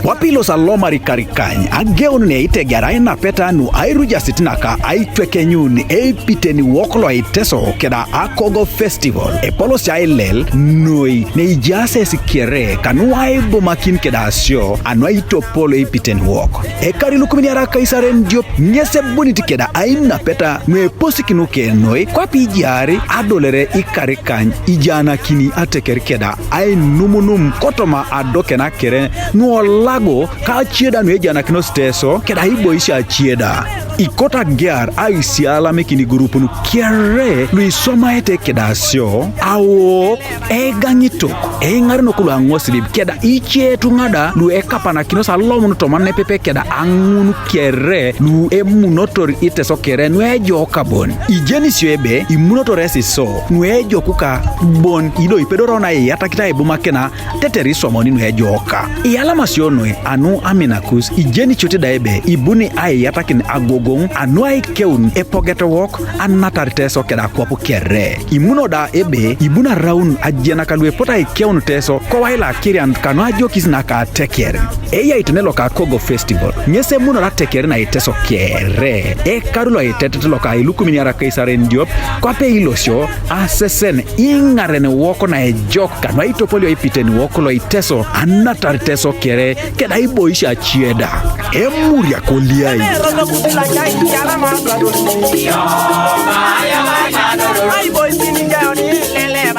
Wapilo salomari karikany ageon ne ite garai na peta nu airuja sitinaka aitweke nyuni piteni woklo aiteso keda akogo festival polos ya ilel noi ne ijase sikiere kanu aibo makin keda asio anu aito polo piteni woko kari lukumini araka isaren diop nyese boniti keda aina peta nu posikinu ke noi kwa pijari adolere ikarikany ijana kini ateker keda ai numunum kotoma adokena kere nu lago ka chieda no ejana kino steso keda hibo isha chieda ikota gear aisiala mekini grupu nu kiere luisoma ete keda sio awo ganyito ngarino kulu angoslib keda iche tungada lu ekapana kino salomu no tomane pepe keda angunu kiere lu emunotor iteso kere nu ejo kabon ijeni siebe imunotoresi so nu ejo kuka bon ido ipedoro na yata kita ebuma kena teteri somoni nu ejo ka iyala masiono anu aminakus ijeni chote daebe ibuni yatakin agogong anu keun epogeto wok anatarteso keda kwapu kere imunoda ebe ibuna raun ajena kalwe pota keun teso ko waila kirian kanu ajokis na ka teker itenelo ka kogo festival nyese muno la teker na iteso kere karulo itetetelo ka ilukumini ara kaisaren diop kwa pe ilosio asesen ingarene woko na ejok kanu aitopolio ipiteni woko lo iteso anatarteso kere keda iboisha chieda emuria koliai Ay boy, si ninja, ni lele,